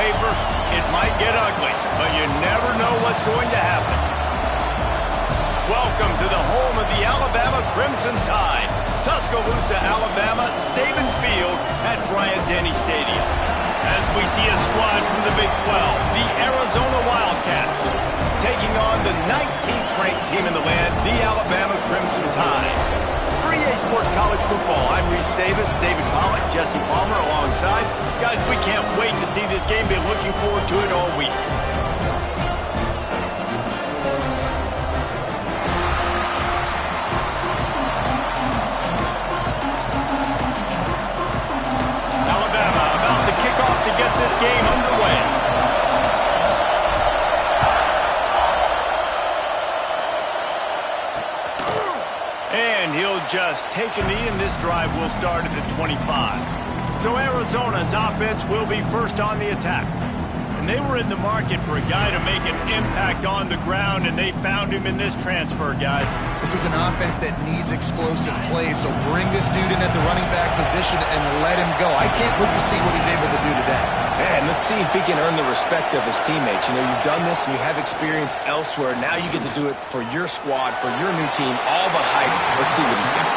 paper, it might get ugly, but you never know what's going to happen. Welcome to the home of the Alabama Crimson Tide, Tuscaloosa, Alabama, Saban Field at Bryant-Denny Stadium. As we see a squad from the Big 12, the Arizona Wildcats, taking on the 19th ranked team in the land, the Alabama Crimson Tide. For EA Sports College Football, I'm Reese Davis, David Pollack, Jesse Palmer alongside. Guys, we can't wait to see this game. Been looking forward to it all week. Alabama about to kick off to get this game underway. And he'll just take a knee, and this drive will start at the 25. So Arizona's offense will be first on the attack. And they were in the market for a guy to make an impact on the ground, and they found him in this transfer, guys. This was an offense that needs explosive plays, so bring this dude in at the running back position and let him go. I can't wait to see what he's able to do today. Man, let's see if he can earn the respect of his teammates. You know, you've done this and you have experience elsewhere. Now you get to do it for your squad, for your new team, all the hype. Let's see what he's got.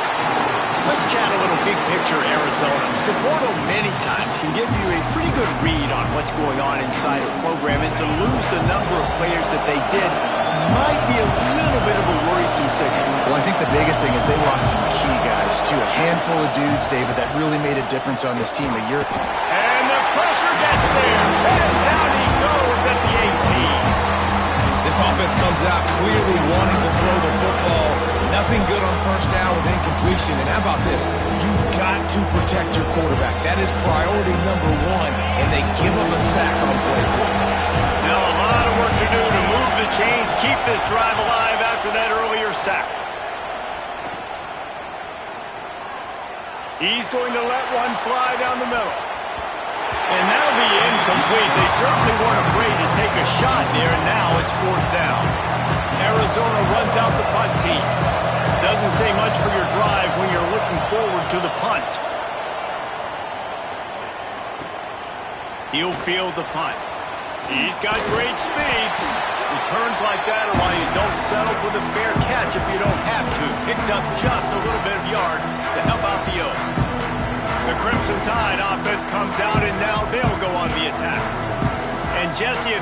Let's chat a little big picture Arizona. The portal many times can give you a pretty good read on what's going on inside a program, and to lose the number of players that they did might be a little bit of a worrisome signal. Well, I think the biggest thing is they lost some key guys, too. A handful of dudes, David, that really made a difference on this team a year ago. And the pressure gets there. And down he goes at the 18. This offense comes out clearly wanting to throw the football. Nothing good on first down with incompletion. And how about this? You've got to protect your quarterback. That is priority number one, and they give up a sack on play two. Now a lot of work to do to move the chains, keep this drive alive after that earlier sack. He's going to let one fly down the middle. And that'll be incomplete. They certainly weren't afraid to take a shot there, and now it's fourth down. Arizona runs out the punt team. Doesn't say much for your drive when you're looking forward to the punt. He'll field the punt. He's got great speed. Returns like that are why you don't settle for the fair catch if you don't have to. Picks up just a little bit of yards to help out the O. The Crimson Tide offense comes out, and now they'll go on the attack. And Jesse...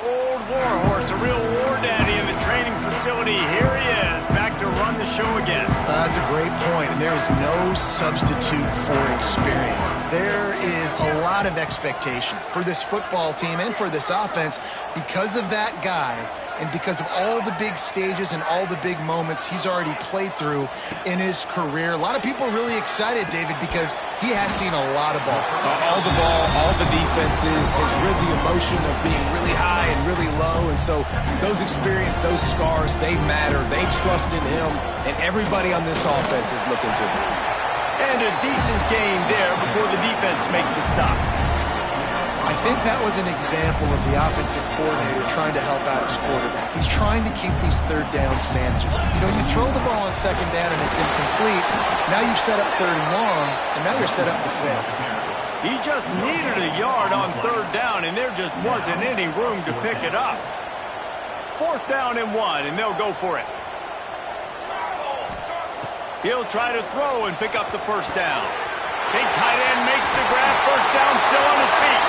Old warhorse, a real war daddy in the training facility. Here he is, back to run the show again. That's a great point, and there is no substitute for experience. There is a lot of expectation for this football team and for this offense because of that guy and because of all the big stages and all the big moments he's already played through in his career. A lot of people are really excited, David, because he has seen a lot of ball. All the ball, all the defenses, has rid the emotion of being really high and really low. And so those experience, those scars, they matter. They trust in him, and everybody on this offense is looking to him. And a decent game there before the defense makes the stop. I think that was an example of the offensive coordinator trying to help out his quarterback. He's trying to keep these third downs manageable. You know, you throw the ball on second down and it's incomplete. Now you've set up third and long, and now you're set up to fail. He just needed a yard on third down, and there just wasn't any room to pick it up. Fourth down and 1, and they'll go for it. He'll try to throw and pick up the first down. Big tight end makes the grab. First down, still on his feet.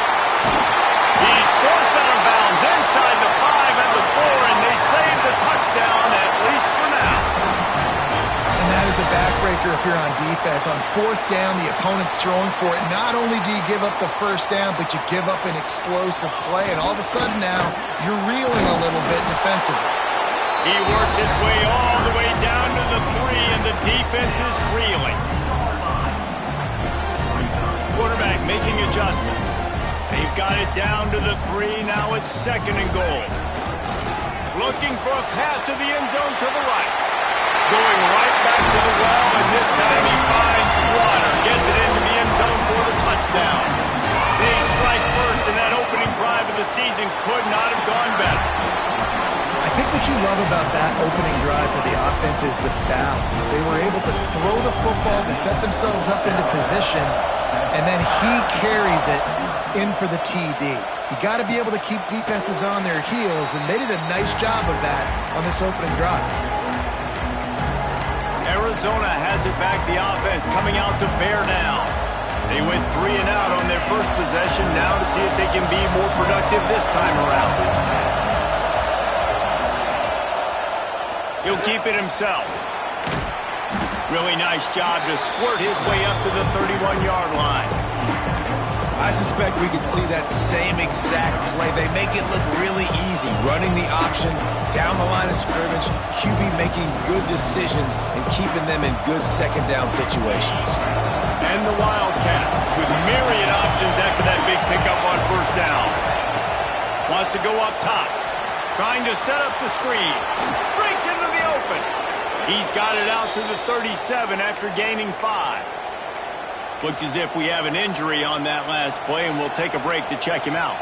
He's forced out of bounds inside the 5 and the 4, and they save the touchdown, at least for now. And that is a backbreaker if you're on defense. On fourth down, the opponent's throwing for it. Not only do you give up the first down, but you give up an explosive play, and all of a sudden now you're reeling a little bit defensively. He works his way all the way down to the 3, and the defense is reeling. Quarterback making adjustments. They've got it down to the 3. Now it's second and goal. Looking for a path to the end zone to the right. Going right back to the well, and this time he finds water. Gets it into the end zone for the touchdown. They strike first in that opening drive of the season could not have gone better. I think what you love about that opening drive for the offense is the balance. They were able to throw the football to set themselves up into position, and then he carries it in for the TD. You got to be able to keep defenses on their heels, and they did a nice job of that on this opening drive. Arizona has it back, the offense coming out to bear now. They went 3 and out on their first possession, now to see if they can be more productive this time around. He'll keep it himself. Really nice job to squirt his way up to the 31-yard line. I suspect we could see that same exact play. They make it look really easy, running the option down the line of scrimmage, QB making good decisions and keeping them in good second down situations. And the Wildcats with myriad options after that big pickup on first down. Wants to go up top, trying to set up the screen. Breaks into the open. He's got it out to the 37 after gaining 5. Looks as if we have an injury on that last play, and we'll take a break to check him out.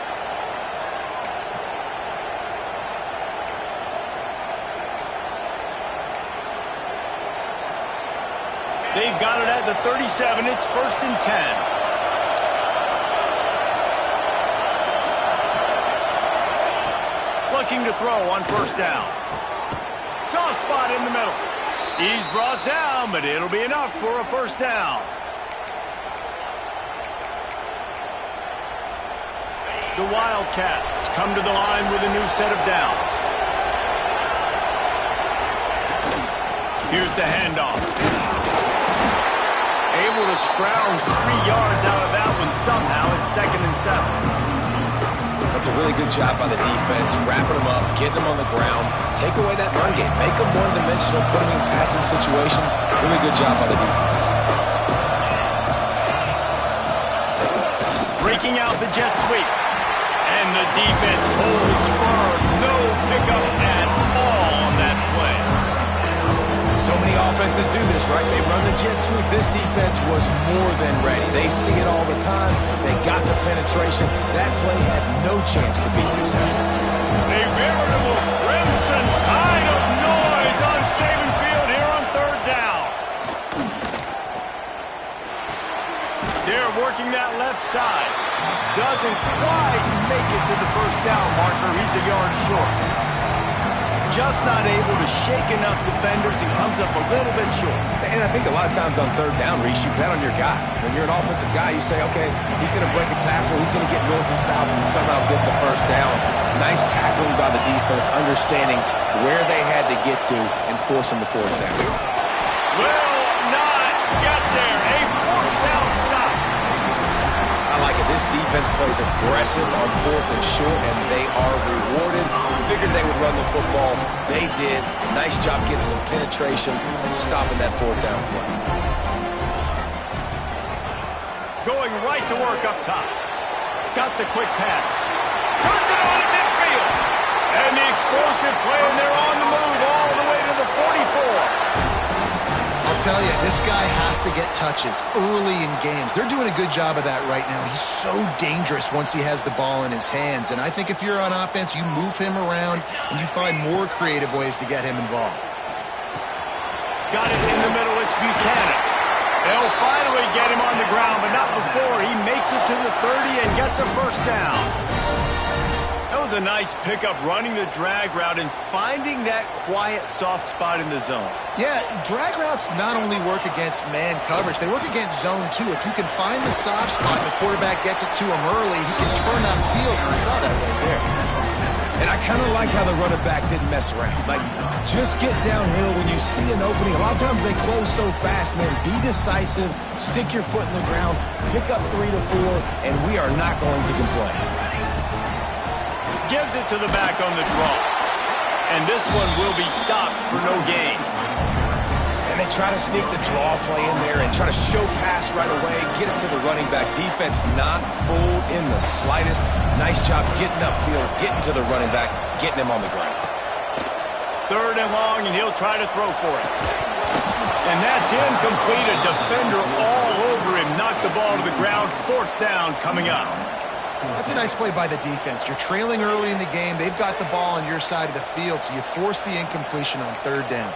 They've got it at the 37. It's 1st and 10. Looking to throw on first down. Soft spot in the middle. He's brought down, but it'll be enough for a first down. The Wildcats come to the line with a new set of downs. Here's the handoff. Able to scrounge 3 yards out of that one somehow. It's 2nd and 7. That's a really good job by the defense, wrapping them up, getting them on the ground, take away that run game, make them one-dimensional, put them in passing situations. Really good job by the defense. Breaking out the jet sweep. And the defense holds firm. No pickup at all on that play. So many offenses do this, right? They run the jet sweep. This defense was more than ready. They see it all the time. They got the penetration. That play had no chance to be successful. A veritable crimson tide of noise on Saban Field here on 3rd down. They're working that left side. Doesn't quite make it to the first down marker. He's a yard short. Just not able to shake enough defenders and comes up a little bit short. And I think a lot of times on 3rd down, Reese, you bet on your guy. When you're an offensive guy, you say, okay, he's going to break a tackle, he's going to get north and south and somehow get the first down. Nice tackling by the defense, understanding where they had to get to and forcing the 4th down. Will not get there. A 4th down stop. I like it. This defense plays aggressive on 4th and short, and they are rewarded. Figured they would run the football. They did. Nice job getting some penetration and stopping that 4th down play. Going right to work up top. Got the quick pass. Turns it on in midfield. And the explosive play, and they're on the move all the way to the 44. I'll tell you, this guy has to get touches early in games. They're doing a good job of that right now. He's so dangerous once he has the ball in his hands. And I think if you're on offense, you move him around and you find more creative ways to get him involved. Got it in the middle. It's Buchanan. They'll finally get him on the ground, but not before he makes it to the 30 and gets a first down. That was a nice pickup, running the drag route and finding that quiet, soft spot in the zone. Yeah, drag routes not only work against man coverage, they work against zone too. If you can find the soft spot and the quarterback gets it to him early, he can turn that field. You saw that right there. And I kind of like how the running back didn't mess around. Like, just get downhill when you see an opening. A lot of times they close so fast, man. Be decisive, stick your foot in the ground, pick up 3 to 4, and we are not going to complain. Gives it to the back on the draw. And this one will be stopped for no gain. And they try to sneak the draw play in there and try to show pass right away, get it to the running back. Defense not fooled in the slightest. Nice job getting upfield, getting to the running back, getting him on the ground. 3rd and long, and he'll try to throw for it. And that's incomplete. A defender all over him. Knocked the ball to the ground. 4th down coming up. That's a nice play by the defense. You're trailing early in the game. They've got the ball on your side of the field, so you force the incompletion on third down.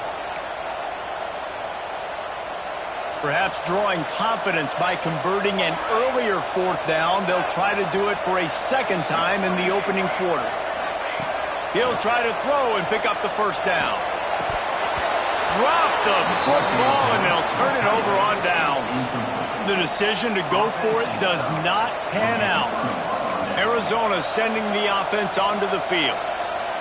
Perhaps drawing confidence by converting an earlier fourth down. They'll try to do it for a second time in the opening quarter. He'll try to throw and pick up the first down. Drop the football, and they'll turn it over on downs. The decision to go for it does not pan out. Arizona sending the offense onto the field.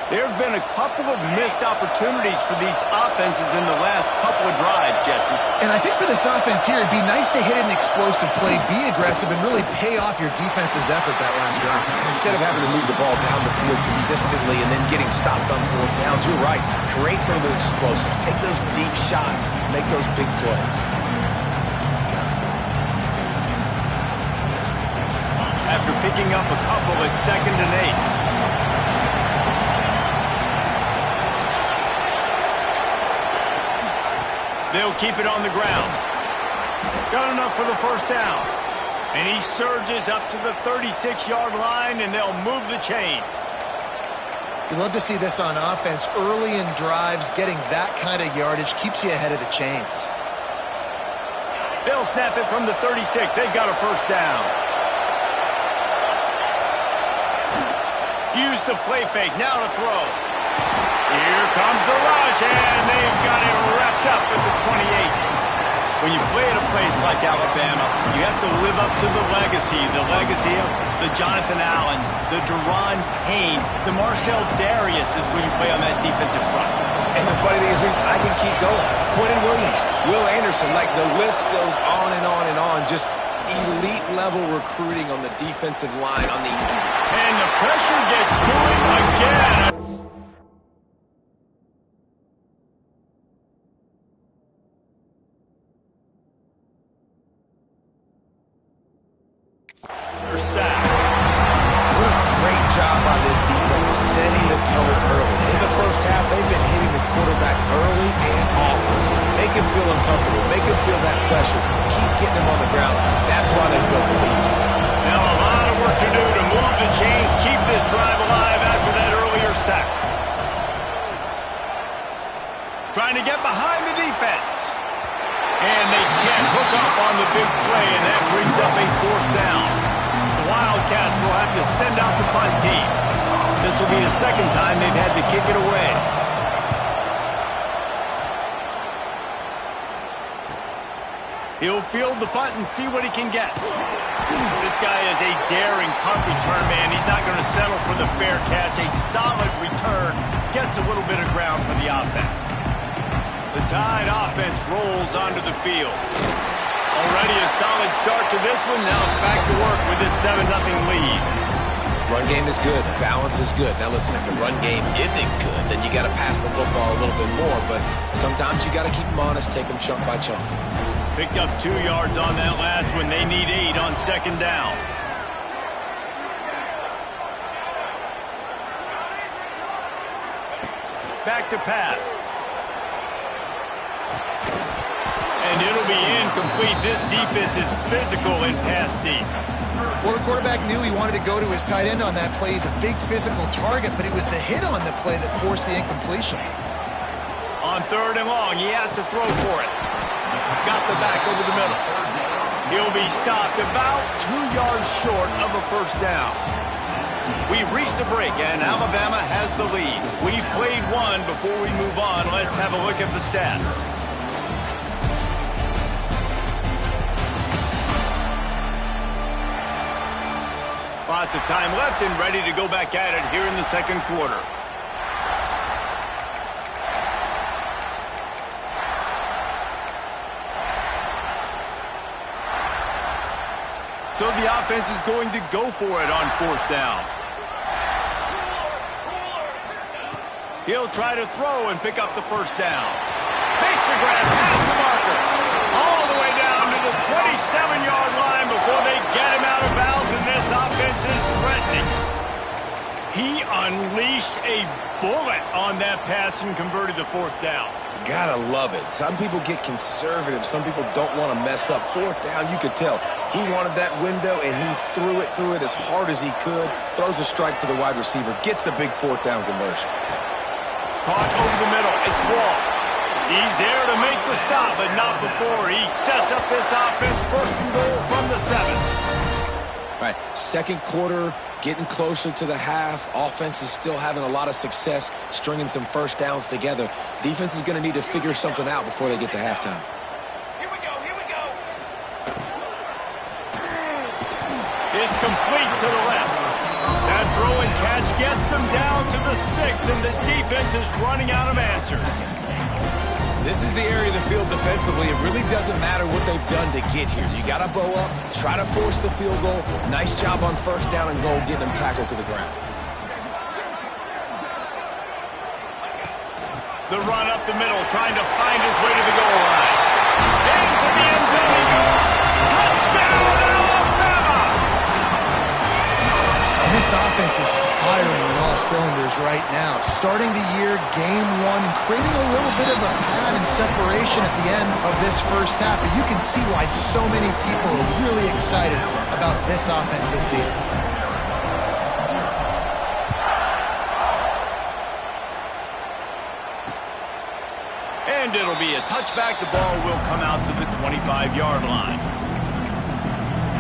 There have been a couple of missed opportunities for these offenses in the last couple of drives, Jesse. And I think for this offense here, it'd be nice to hit an explosive play, be aggressive, and really pay off your defense's effort that last drive. And instead of having to move the ball down the field consistently and then getting stopped on fourth downs, you're right. Create some of those explosives. Take those deep shots. Make those big plays. After picking up a couple at 2nd and 8. They'll keep it on the ground. Got enough for the first down. And he surges up to the 36-yard line, and they'll move the chains. You love to see this on offense. Early in drives, getting that kind of yardage keeps you ahead of the chains. They'll snap it from the 36. They've got a first down. Use the play fake. Now to throw. Here comes the rush, and they've got it wrapped up at the 28. When you play at a place like Alabama, you have to live up to the legacy of the Jonathan Allens, the Deron Haynes, the Marcel Darius is when you play on that defensive front. And the funny thing is, I can keep going. Quentin Williams, Will Anderson, like the list goes on and on and on. Just elite-level recruiting on the defensive line. And the pressure gets to him again. What a great job by this defense setting the tone early. In the first half, they've been hitting the quarterback early and often. Make him feel uncomfortable. Make him feel that pressure. Keep getting him on the ground. That's why they built the lead. Now a lot of work to do to move the chains, keep this drive alive after that earlier sack. Trying to get behind the defense. And they can't hook up on the big play, and that brings up a fourth down. The Wildcats will have to send out the punt team. This will be the second time they've had to kick it away. He'll field the punt and see what he can get. This guy is a daring punt return man. He's not going to settle for the fair catch. A solid return gets a little bit of ground for the offense. The Tide offense rolls onto the field. Already a solid start to this one. Now back to work with this 7-0 lead. Run game is good. Balance is good. Now listen, if the run game isn't good, then you got to pass the football a little bit more. But sometimes you got to keep them honest, take them chunk by chunk. Picked up 2 yards on that last one. They need 8 on second down. Back to pass. And it'll be incomplete. This defense is physical and pass deep. Well, the quarterback knew he wanted to go to his tight end on that play. He's a big physical target, but it was the hit on the play that forced the incompletion. On 3rd and long, he has to throw for it. Got the back over the middle. He'll be stopped about 2 yards short of a first down. We've reached a break, and Alabama has the lead. We've played one. Before we move on, let's have a look at the stats. Lots of time left and ready to go back at it here in the second quarter. So the offense is going to go for it on 4th down. He'll try to throw and pick up the first down. Makes the grab past the marker. All the way down to the 27-yard line before they get him out of bounds, and this offense is threatening. He unleashed a bullet on that pass and converted the 4th down. Gotta love it. Some people get conservative. Some people don't want to mess up. 4th down, you could tell. He wanted that window, and he threw it as hard as he could. Throws a strike to the wide receiver. Gets the big fourth down conversion. Caught over the middle. It's Wall. He's there to make the stop, but not before he sets up this offense. First and goal from the 7. All right, second quarter, getting closer to the half. Offense is still having a lot of success stringing some first downs together. Defense is going to need to figure something out before they get to halftime. Here we go. It's complete to the left. That throw and catch gets them down to the 6, and the defense is running out of answers. This is the area of the field defensively. It really doesn't matter what they've done to get here. You got to bow up, try to force the field goal. Nice job on first down and goal, getting them tackled to the ground. The run up the middle, trying to find his way to the goal line. Into the end zone he goes. Touchdown, Alabama! And this offense is firing on all cylinders right now. Starting the year, game 1, and creating a little bit of a pad and separation at the end of this first half. But you can see why so many people are really excited about this offense this season. And it'll be a touchback. The ball will come out to the 25-yard line.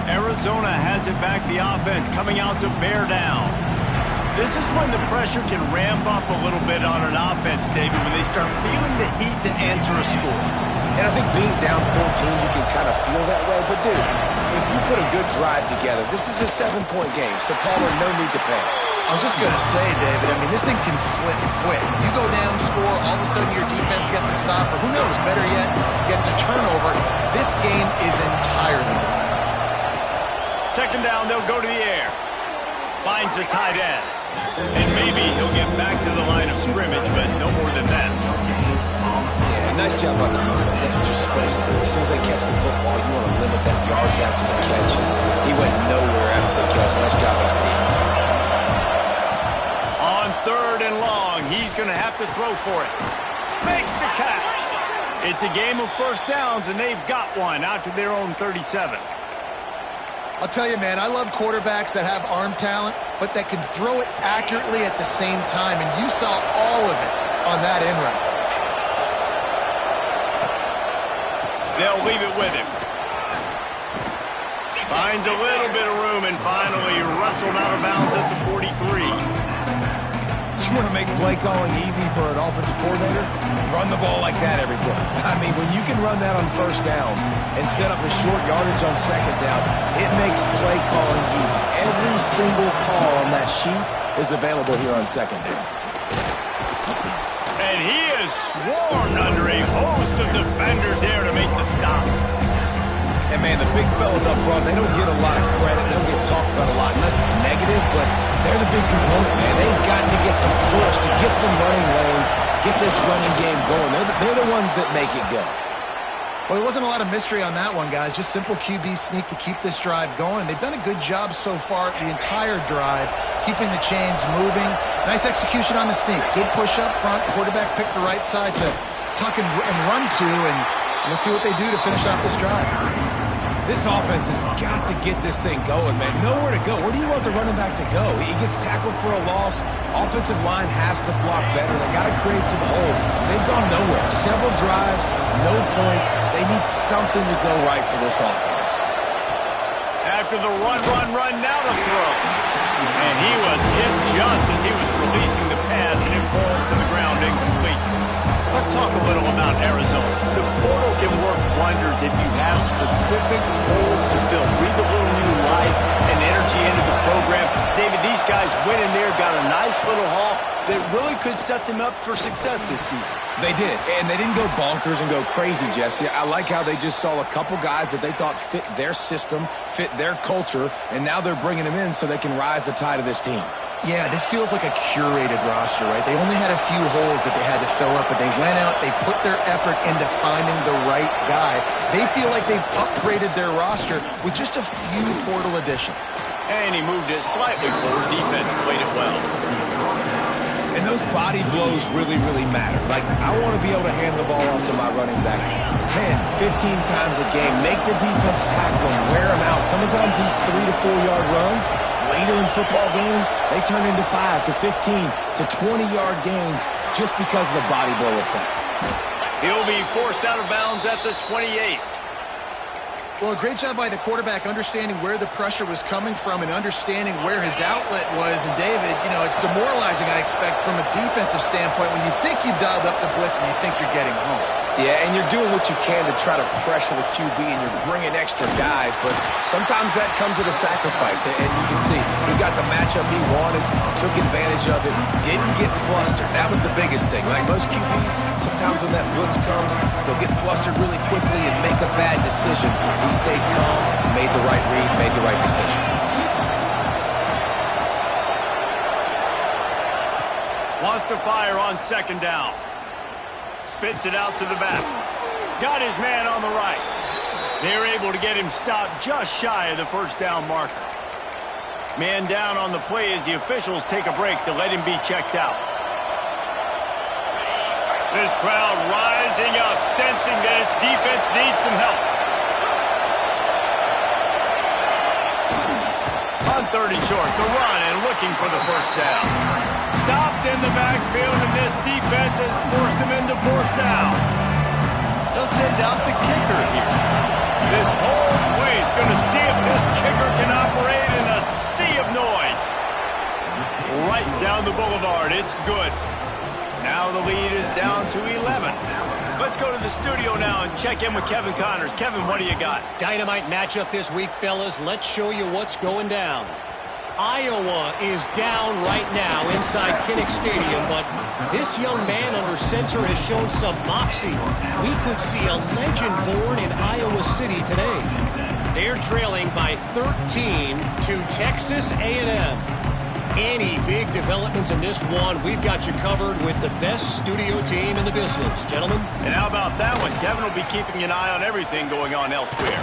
Arizona has it back, the offense coming out to bear down. This is when the pressure can ramp up a little bit on an offense, David, when they start feeling the heat to answer a score. And I think being down 14, you can kind of feel that way. But, dude, if you put a good drive together, this is a 7-point game, so Palmer, no need to panic. I was just going to say, David, I mean, this thing can flip quick. You go down, score, all of a sudden your defense gets a stop, or who knows, better yet, gets a turnover. This game is entirely different. Second down, they'll go to the air. Finds the tight end. And maybe he'll get back to the line of scrimmage, but no more than that. Yeah, nice job on the defense. That's what you're supposed to do. As soon as they catch the football, you want to limit that yards after the catch. He went nowhere after the catch. Nice job on the defense. On 3rd and long, he's going to have to throw for it. Makes the catch. It's a game of first downs, and they've got one out to their own 37. I'll tell you, man, I love quarterbacks that have arm talent, but that can throw it accurately at the same time, and you saw all of it on that end route. They'll leave it with him. Finds a little bit of room and finally wrestled out of bounds at the 43. You want to make play calling easy for an offensive coordinator? Run the ball like that every play. I mean, when you can run that on first down and set up a short yardage on second down, it makes play calling easy. Every single call on that sheet is available here on second down. And he is swarmed under a host of defenders there to make the stop. And, man, the big fellas up front, they don't get a lot of credit. They don't get talked about a lot unless it's negative, but they're the big component, man. They've got to get some push, to get some running lanes, get this running game going. They're the ones that make it go. Well, there wasn't a lot of mystery on that one, guys. Just simple QB sneak to keep this drive going. They've done a good job so far the entire drive, keeping the chains moving. Nice execution on the sneak. Good push up front. Quarterback picked the right side to tuck and run to, and let's see what they do to finish off this drive. This offense has got to get this thing going, man. Nowhere to go. Where do you want the running back to go? He gets tackled for a loss. Offensive line has to block better. They got to create some holes. They've gone nowhere. Several drives, no points. They need something to go right for this offense. After the run, now to throw. And he was hit just as he was releasing the pass, and it falls to the ground incomplete. Let's talk a little about Arizona. The portal can work wonders if you have specific holes to fill. Breathe a little new life and energy into the program. David, these guys went in there, got a nice little haul that really could set them up for success this season. They did, and they didn't go bonkers and go crazy, Jesse. I like how they just saw a couple guys that they thought fit their system, fit their culture, and now they're bringing them in so they can rise the tide of this team. Yeah, this feels like a curated roster, right? They only had a few holes that they had to fill up, but they went out, they put their effort into finding the right guy. They feel like they've upgraded their roster with just a few portal additions. And he moved it slightly forward. Defense played it well. And those body body blows really, really matter. Like, I want to be able to hand the ball off to my running back 10, 15 times a game. Make the defense tackle him, wear him out. Sometimes these 3 to 4 yard runs, later in football games, they turn into 5 to 15 to 20-yard gains just because of the body blow effect. He'll be forced out of bounds at the 28. Well, a great job by the quarterback understanding where the pressure was coming from and understanding where his outlet was. And David, you know, it's demoralizing, I expect, from a defensive standpoint when you think you've dialed up the blitz and you think you're getting home. Yeah, and you're doing what you can to try to pressure the QB, and you're bringing extra guys, but sometimes that comes at a sacrifice. And you can see he got the matchup he wanted, took advantage of it, didn't get flustered. That was the biggest thing. Like most QBs, sometimes when that blitz comes, they'll get flustered really quickly and make a bad decision. He stayed calm, made the right read, made the right decision. Wants to fire on second down. Spits it out to the back. Got his man on the right. They're able to get him stopped just shy of the first down marker. Man down on the play as the officials take a break to let him be checked out. This crowd rising up, sensing that its defense needs some help. On 30 short, the run and looking for the first down. Stopped in the backfield, and this defense has forced him into fourth down. They'll send out the kicker here. This whole place going to see if this kicker can operate in a sea of noise. Right down the boulevard. It's good. Now the lead is down to 11. Let's go to the studio now and check in with Kevin Connors. Kevin, what do you got? Dynamite matchup this week, fellas. Let's show you what's going down. Iowa is down right now inside Kinnick Stadium, but this young man under center has shown some moxie. We could see a legend born in Iowa City today. They're trailing by 13 to Texas A&M. Any big developments in this one, we've got you covered with the best studio team in the business, gentlemen. And how about that one? Kevin will be keeping an eye on everything going on elsewhere.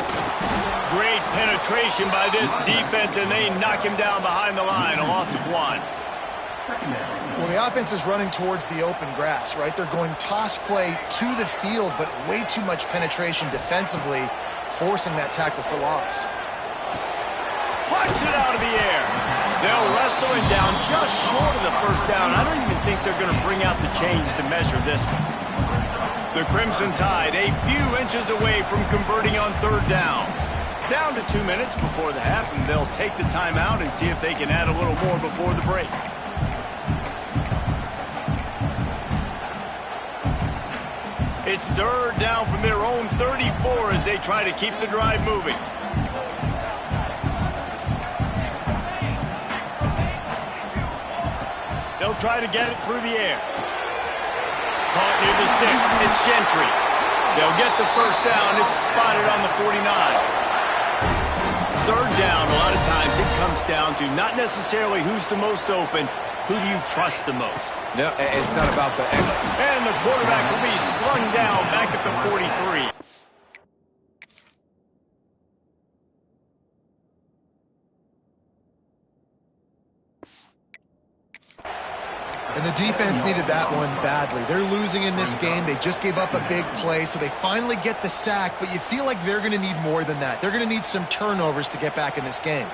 Great penetration by this defense, and they knock him down behind the line. A loss of 1. Well, the offense is running towards the open grass, right? They're going toss play to the field, but way too much penetration defensively, forcing that tackle for loss. Punch it out of the air. They'll wrestle him down just short of the first down. I don't even think they're going to bring out the chains to measure this one. The Crimson Tide a few inches away from converting on third down. Down to 2 minutes before the half, and they'll take the timeout and see if they can add a little more before the break. It's third down from their own 34 as they try to keep the drive moving. They'll try to get it through the air. Caught near the sticks. It's Gentry. They'll get the first down. It's spotted on the 49. Third down, a lot of times it comes down to not necessarily who's the most open, who do you trust the most? No, it's not about the... And the quarterback will be slung down back at the 43. And the defense needed that one badly. They're losing in this game. They just gave up a big play, so they finally get the sack, but you feel like they're going to need more than that. They're going to need some turnovers to get back in this game.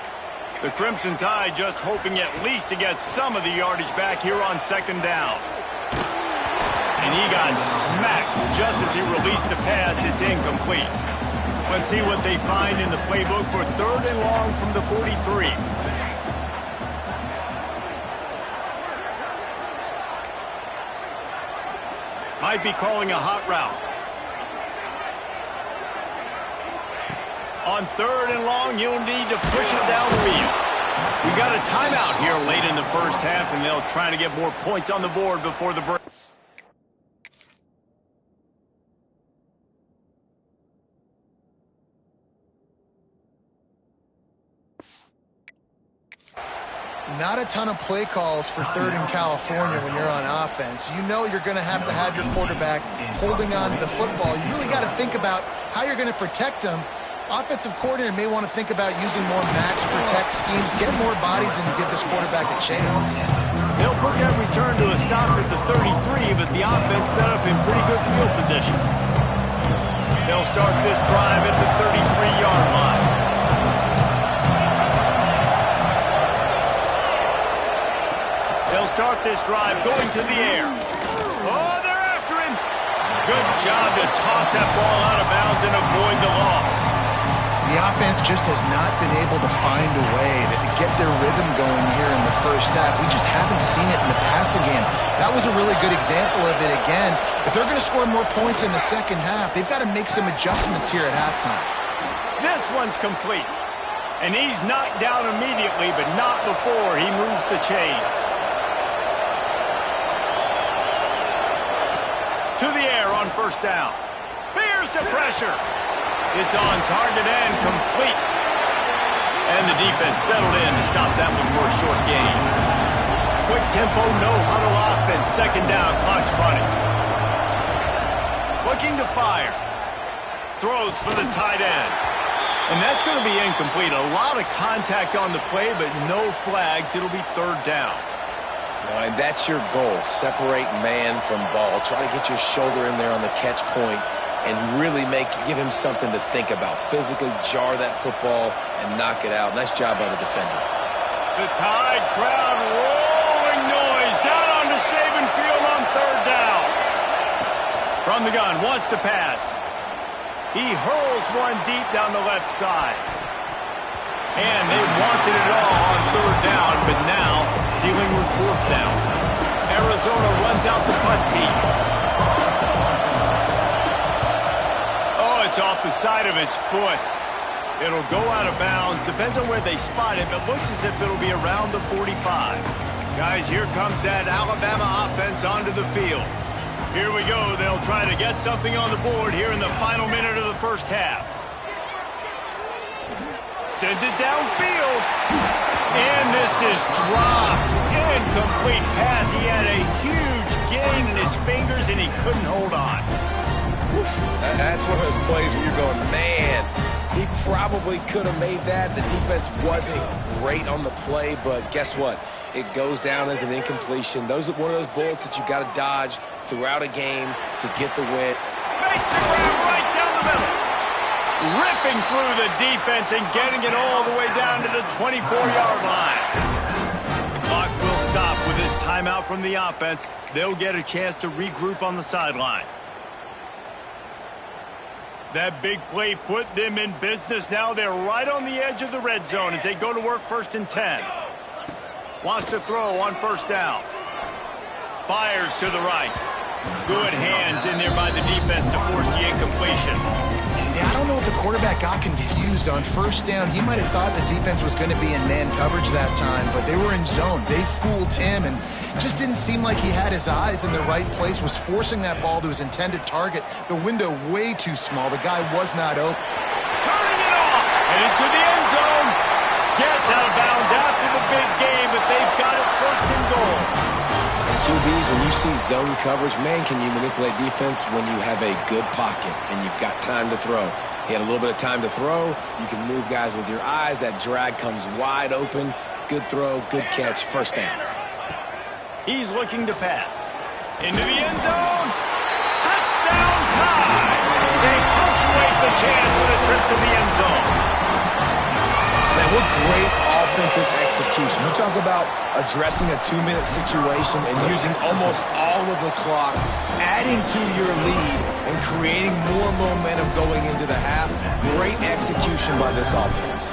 The Crimson Tide just hoping at least to get some of the yardage back here on second down. And he got smacked just as he released the pass. It's incomplete. Let's see what they find in the playbook for third and long from the 43. Might be calling a hot route. On third and long, you'll need to push it downfield. We got a timeout here late in the first half, and they'll try to get more points on the board before the break. Not a ton of play calls for third in California when you're on offense. You know you're going to have your quarterback holding on to the football. You really got to think about how you're going to protect him. Offensive coordinator may want to think about using more max protect schemes, get more bodies, and give this quarterback a chance. They'll put that return to a stop at the 33, but the offense set up in pretty good field position. They'll start this drive at the 33-yard line. They'll start this drive going to the air. Oh, they're after him. Good job to toss that ball out of bounds and avoid the loss. The offense just has not been able to find a way to get their rhythm going here in the first half. We just haven't seen it in the passing game. That was a really good example of it again. If they're going to score more points in the second half, they've got to make some adjustments here at halftime. This one's complete. And he's knocked down immediately, but not before he moves the chains. To the air on first down. Bears the pressure. It's on target and complete. And the defense settled in to stop that one for a short gain. Quick tempo, no huddle offense. Second down, clock's running. Looking to fire. Throws for the tight end. And that's going to be incomplete. A lot of contact on the play, but no flags. It'll be third down. And that's your goal. Separate man from ball. Try to get your shoulder in there on the catch point and really give him something to think about. Physically jar that football and knock it out. Nice job by the defender. The Tide crowd rolling noise down onto Saban Field on third down. From the gun, wants to pass. He hurls one deep down the left side. And they wanted it all on third down, but now dealing with fourth down. Arizona runs out the punt team. Oh, it's off the side of his foot. It'll go out of bounds. Depends on where they spot it, but looks as if it'll be around the 45. Guys, here comes that Alabama offense onto the field. Here we go. They'll try to get something on the board here in the final minute of the first half. Sends it downfield. And this is dropped. Incomplete pass. He had a huge gain in his fingers, and he couldn't hold on. That's one of those plays where you're going, man, he probably could have made that. The defense wasn't great on the play, but guess what? It goes down as an incompletion. Those are one of those bullets that you got to dodge throughout a game to get the win. Makes the grab right down the middle. Ripping through the defense and getting it all the way down to the 24-yard line. The clock will stop with this timeout from the offense. They'll get a chance to regroup on the sideline. That big play put them in business. Now they're right on the edge of the red zone as they go to work first and 10. Wants to throw on first down. Fires to the right. Good hands in there by the defense to force the incompletion. Yeah, I don't know if the quarterback got confused on first down. He might have thought the defense was going to be in man coverage that time, but they were in zone. They fooled him and just didn't seem like he had his eyes in the right place, was forcing that ball to his intended target. The window way too small. The guy was not open. Turning it off and into the end zone. Gets out of bounds after the big game, but they've got it first and goal. QBs, when you see zone coverage, man, can you manipulate defense when you have a good pocket and you've got time to throw. He had a little bit of time to throw. You can move guys with your eyes. That drag comes wide open. Good throw, good catch, first down. He's looking to pass. Into the end zone. Touchdown tie. They punctuate the chance with a trip to the end zone. Man, what great offensive execution. You talk about addressing a 2-minute situation and using almost all of the clock, adding to your lead and creating more momentum going into the half. Great execution by this offense.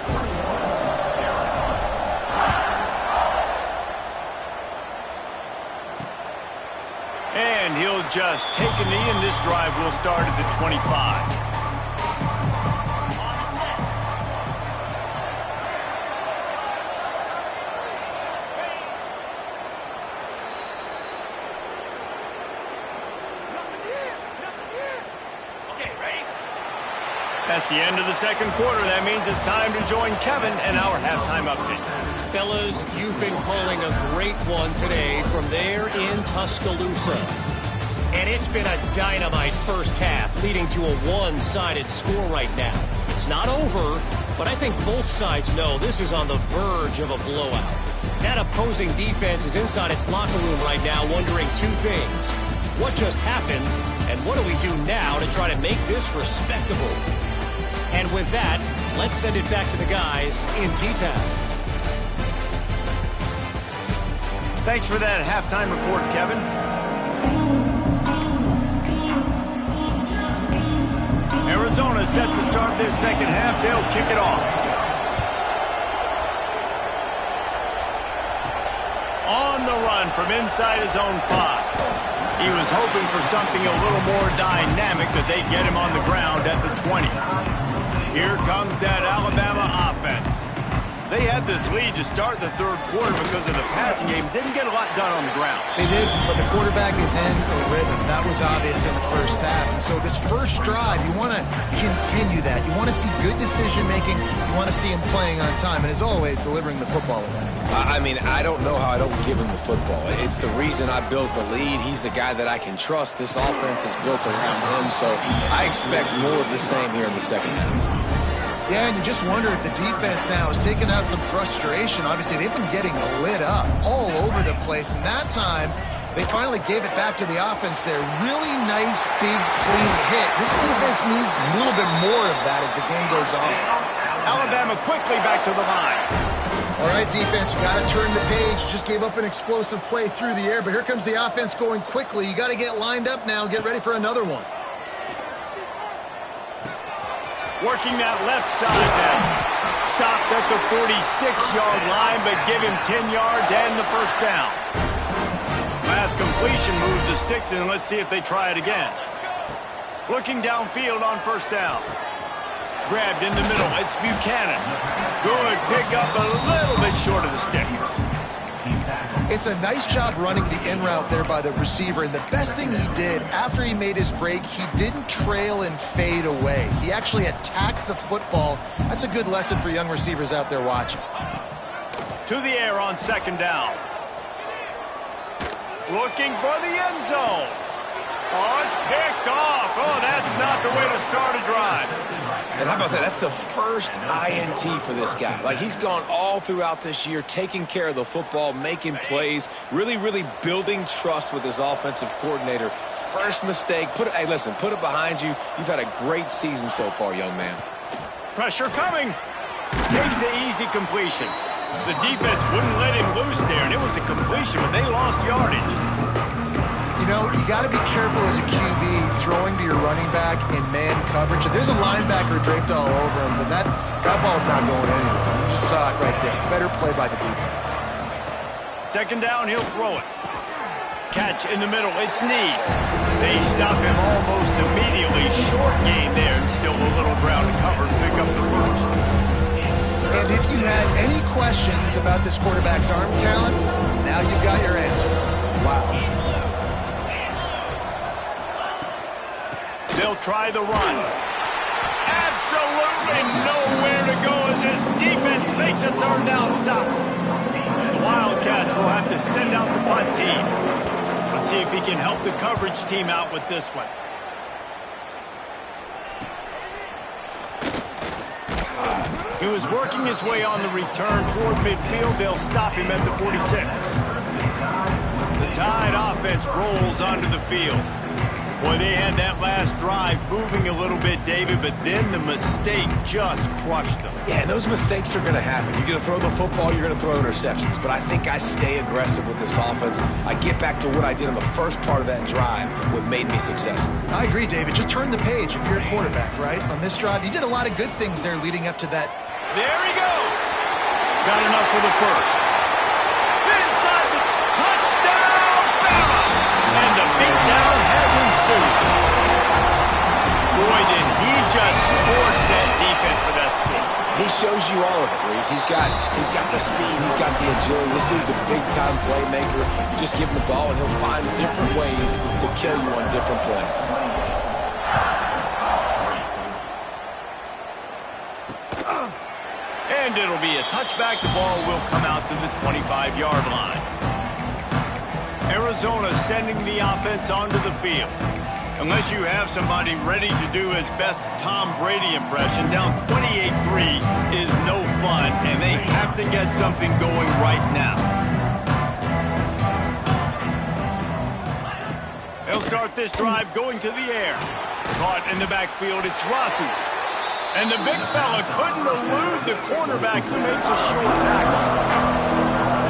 And he'll just take a knee, and this drive will start at the 25. That's the end of the second quarter. That means it's time to join Kevin and our halftime update. Fellas, you've been calling a great one today from there in Tuscaloosa. And it's been a dynamite first half, leading to a one-sided score right now. It's not over, but I think both sides know this is on the verge of a blowout. That opposing defense is inside its locker room right now wondering two things. What just happened, and what do we do now to try to make this respectable? And with that, let's send it back to the guys in T-Town. Thanks for that halftime report, Kevin. Arizona set to start this second half. They'll kick it off. On the run from inside his own 5. He was hoping for something a little more dynamic, but they get him on the ground at the 20. Here comes that Alabama offense. They had this lead to start the third quarter because of the passing game. Didn't get a lot done on the ground. They did, but the quarterback is in a rhythm. That was obvious in the first half. And so this first drive, you want to continue that. You want to see good decision-making. You want to see him playing on time. And as always, delivering the football with that. I mean, I don't know how I don't give him the football. It's the reason I built the lead. He's the guy that I can trust. This offense is built around him, so I expect more of the same here in the second half. Yeah, and you just wonder if the defense now has taken out some frustration. Obviously, they've been getting lit up all over the place. And that time, they finally gave it back to the offense there. Really nice, big, clean hit. This defense needs a little bit more of that as the game goes on. Alabama quickly back to the line. All right, defense, you got to turn the page. Just gave up an explosive play through the air, but here comes the offense going quickly. You got to get lined up now and get ready for another one. Working that left side then. Stopped at the 46-yard line, but give him 10 yards and the first down. Last completion moved the sticks in. Let's see if they try it again. Looking downfield on first down. Grabbed in the middle. It's Buchanan. Good pickup, a little bit short of the sticks. It's a nice job running the in route there by the receiver, and the best thing he did after he made his break, he didn't trail and fade away. He actually attacked the football. That's a good lesson for young receivers out there watching. To the air on second down. Looking for the end zone. Oh, it's picked off. Oh, that's not the way to start a drive. And how about that? That's the first INT for this guy. Like, he's gone all throughout this year, taking care of the football, making plays, really building trust with his offensive coordinator. First mistake. Hey, listen, put it behind you. You've had a great season so far, young man. Pressure coming. Takes the easy completion. The defense wouldn't let him loose there, and it was a completion, but they lost yardage. You know, you got to be careful as a QB throwing to your running back in man coverage. If there's a linebacker draped all over him, then that ball's not going anywhere. You just saw it right there. Better play by the defense. Second down, he'll throw it. Catch in the middle. It's Need. They stop him almost immediately. Short game there, and still a little ground to cover to pick up the first. And if you had any questions about this quarterback's arm talent, now you've got your answer. Wow. They'll try the run. Absolutely nowhere to go as his defense makes a third down stop. The Wildcats will have to send out the punt team. Let's see if he can help the coverage team out with this one. He was working his way on the return toward midfield. They'll stop him at the 46. The Tide offense rolls onto the field. Boy, they had that last drive moving a little bit, David, but then the mistake just crushed them. Yeah, and those mistakes are going to happen. You're going to throw the football, you're going to throw interceptions. But I think I stay aggressive with this offense. I get back to what I did in the first part of that drive, what made me successful. I agree, David. Just turn the page if you're a quarterback, right? On this drive, you did a lot of good things there leading up to that. There he goes. Got enough for the first. Inside the touchdown, Bama! And the beatdown has ensued. Boy, did he just scorch that defense for that score. He shows you all of it, Reese. He's got the speed, he's got the agility. This dude's a big-time playmaker. You just give him the ball, and he'll find different ways to kill you on different plays. And it'll be a touchback. The ball will come out to the 25-yard line. Arizona sending the offense onto the field. Unless you have somebody ready to do his best Tom Brady impression, down 28-3 is no fun, and they have to get something going right now. start this drive going to the air. Caught in the backfield, it's Rossi. And the big fella couldn't elude the cornerback who makes a short tackle.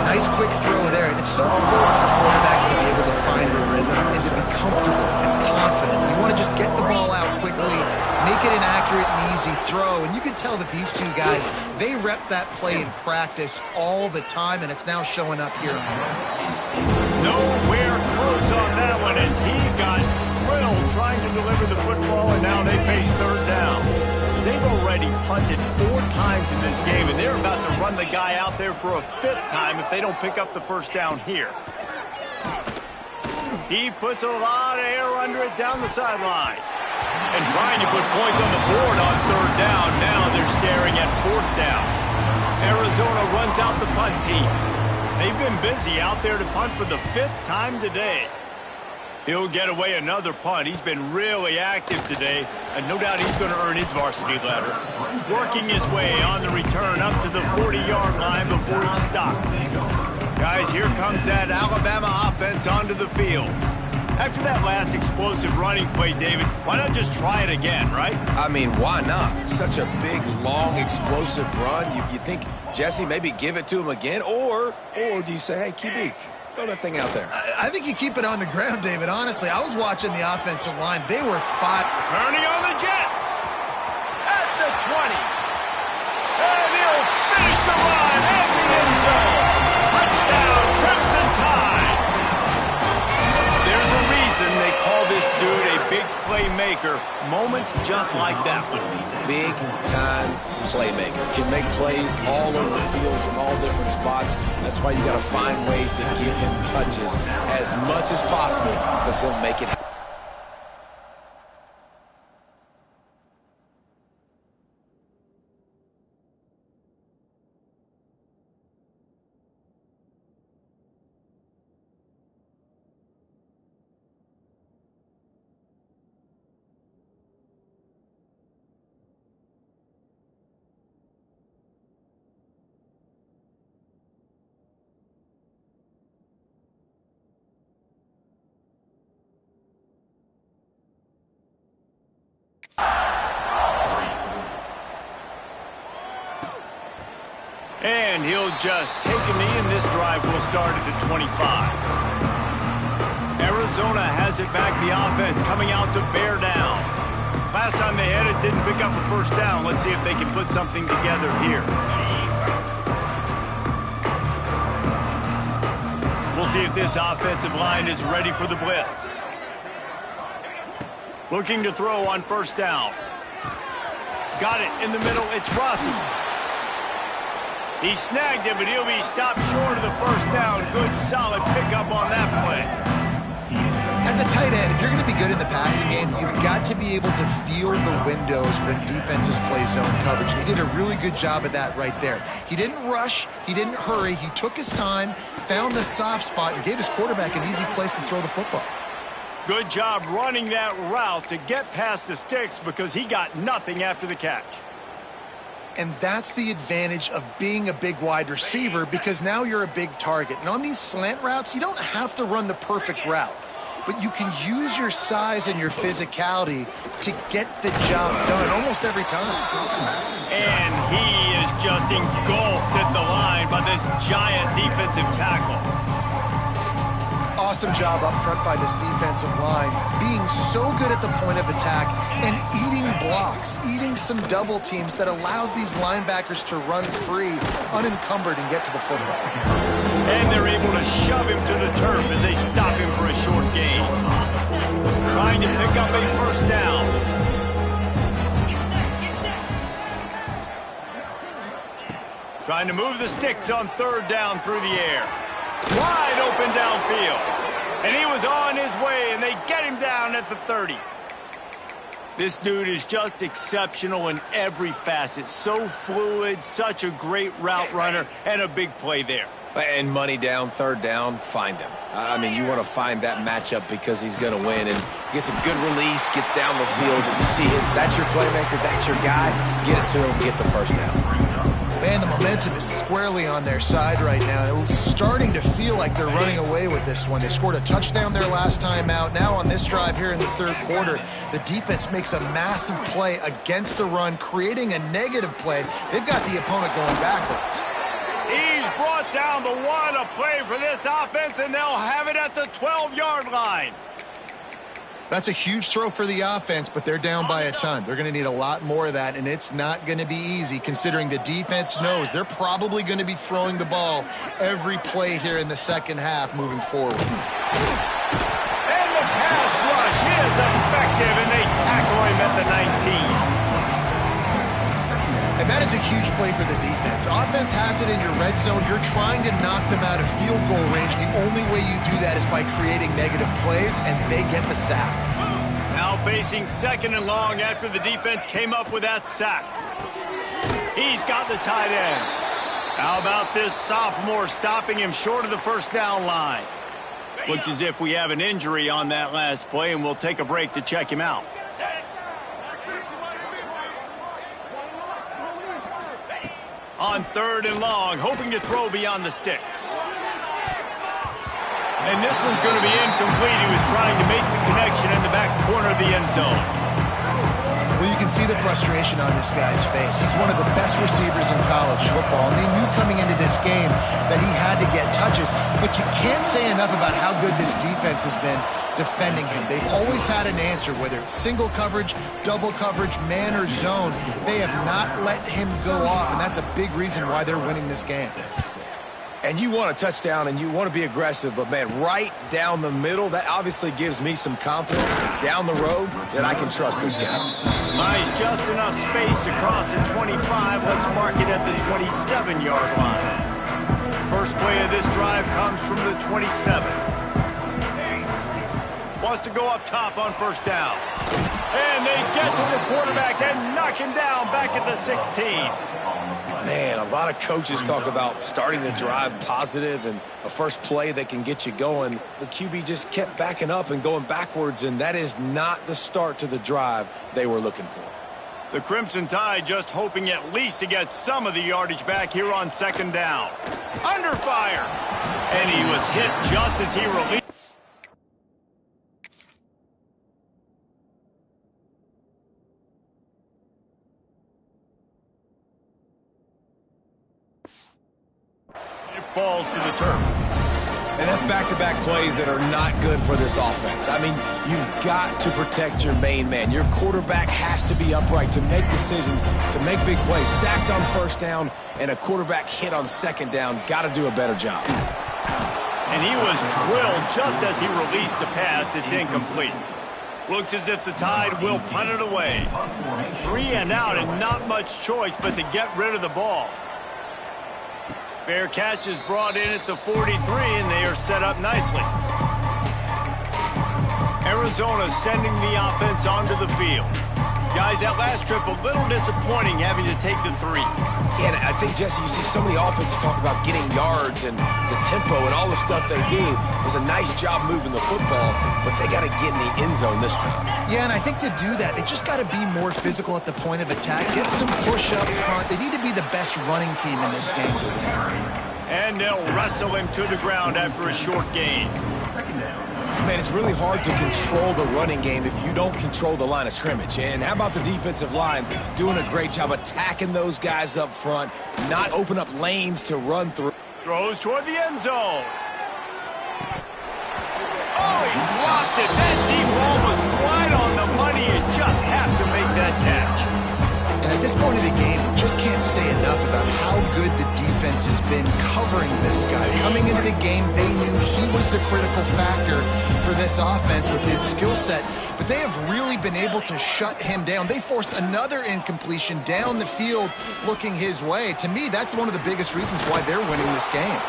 Nice quick throw there, and it's so important for quarterbacks to be able to find a rhythm and to be comfortable and confident. You want to just get the ball out quickly, make it an accurate and easy throw, and you can tell that these two guys, they rep that play in practice all the time, and it's now showing up here. Nowhere close on that one as he got drilled trying to deliver the football, and now they face third down. They've already punted 4 times in this game, and they're about to run the guy out there for a 5th time if they don't pick up the first down here. He puts a lot of air under it down the sideline. And trying to put points on the board on third down. Now they're staring at 4th down. Arizona runs out the punt team. They've been busy out there to punt for the 5th time today. He'll get away another punt. He's been really active today, and no doubt he's going to earn his varsity letter. Working his way on the return up to the 40-yard line before he stopped. Guys, here comes that Alabama offense onto the field. After that last explosive running play, David, why not just try it again, right? I mean, why not? Such a big, long, explosive run. You think, Jesse, maybe give it to him again? Or do you say, hey, QB, throw that thing out there? I think you keep it on the ground, David. Honestly, I was watching the offensive line. They were fought. Turning on the Jets. At the 20. And he'll finish the run at the end zone. Touchdown, Crimson Tide. There's a reason they call this dude a big playmaker. Moments just like that one. Big-time playmaker. Can make plays all over the field from all different spots. That's why you got to find ways to give him touches as much as possible because he'll make it happen. And he'll just take a knee, and this drive will start at the 25. Arizona has it back, the offense coming out to bear down. Last time they had it, didn't pick up a first down. Let's see if they can put something together here. We'll see if this offensive line is ready for the blitz. Looking to throw on first down. Got it in the middle, it's Rossi. He snagged it, but he'll be stopped short of the first down. Good, solid pickup on that play. As a tight end, if you're going to be good in the passing game, you've got to be able to feel the windows when defenses play zone coverage. And he did a really good job of that right there. He didn't rush. He didn't hurry. He took his time, found the soft spot, and gave his quarterback an easy place to throw the football. Good job running that route to get past the sticks because he got nothing after the catch. And that's the advantage of being a big wide receiver because now you're a big target. And on these slant routes, you don't have to run the perfect route. But you can use your size and your physicality to get the job done almost every time. And he is just engulfed at the line by this giant defensive tackle. Awesome job up front by this defensive line, being so good at the point of attack and eating blocks, eating some double teams that allows these linebackers to run free, unencumbered, and get to the football. And they're able to shove him to the turf as they stop him for a short gain. Trying to pick up a first down. Trying to move the sticks on third down through the air. Wide open downfield. And he was on his way, and they get him down at the 30. This dude is just exceptional in every facet. So fluid, such a great route runner, and a big play there. And money down, third down, find him. I mean, you want to find that matchup because he's going to win and gets a good release, gets down the field. You see that's your playmaker, that's your guy. Get it to him, get the first down. Man, the momentum is squarely on their side right now. It's starting to feel like they're running away with this one. They scored a touchdown their last time out. Now on this drive here in the third quarter, the defense makes a massive play against the run, creating a negative play. They've got the opponent going backwards. He's brought down the one, a play for this offense, and they'll have it at the 12-yard line. That's a huge throw for the offense, but they're down by a ton. They're going to need a lot more of that, and it's not going to be easy considering the defense knows they're probably going to be throwing the ball every play here in the second half moving forward. And the pass rush is effective, and they tackle him at the 19. And that is a huge play for the defense. Offense has it in your red zone. You're trying to knock them out of field goal range. The only way you do that is by creating negative plays, and they get the sack. Now facing second and long after the defense came up with that sack. He's got the tight end. How about this sophomore stopping him short of the first down line? Looks as if we have an injury on that last play, and we'll take a break to check him out. On third and long, hoping to throw beyond the sticks. And this one's going to be incomplete. He was trying to make the connection in the back corner of the end zone. Well, you can see the frustration on this guy's face. He's one of the best receivers in college football, and they knew coming into this game that he had to get touches. But you can't say enough about how good this defense has been defending him. They've always had an answer, whether it's single coverage, double coverage, man or zone. They have not let him go off, and that's a big reason why they're winning this game. And you want a touchdown and you want to be aggressive, but man, right down the middle, that obviously gives me some confidence down the road that I can trust this guy. Nice, just enough space to cross the 25. Let's mark it at the 27-yard line. First play of this drive comes from the 27. Wants to go up top on first down. And they get to the quarterback and knock him down back at the 16. Man, a lot of coaches talk about starting the drive positive and a first play that can get you going. The QB just kept backing up and going backwards, and that is not the start to the drive they were looking for. The Crimson Tide just hoping at least to get some of the yardage back here on second down. Under fire. And he was hit just as he released. Falls to the turf. And that's back-to-back plays that are not good for this offense. I mean, you've got to protect your main man. Your quarterback has to be upright to make decisions, to make big plays. Sacked on first down and a quarterback hit on second down. Got to do a better job. And he was drilled just as he released the pass. It's incomplete. Looks as if the Tide will punt it away. 3 and out, and not much choice but to get rid of the ball. Fair catch is brought in at the 43, and they are set up nicely. Arizona sending the offense onto the field. Guys, that last trip a little disappointing having to take the 3. Yeah, and I think, Jesse, you see so many offenses talk about getting yards and the tempo and all the stuff they do. It was a nice job moving the football, but they got to get in the end zone this time. Yeah, and I think to do that, they just got to be more physical at the point of attack. Get some push up front. They need to be the best running team in this game to win. And they'll wrestle him to the ground after a short gain. Man, it's really hard to control the running game if you don't control the line of scrimmage. And how about the defensive line doing a great job attacking those guys up front, not open up lanes to run through. Throws toward the end zone. Oh, he dropped it. That deep ball was right on the money. You just have to make that catch. And at this point of the game, we just can't say enough about how good the defense has been covering this guy. Coming into the game, they knew he was the critical factor for this offense with his skill set, but they have really been able to shut him down. They force another incompletion down the field looking his way. To me, that's one of the biggest reasons why they're winning this game.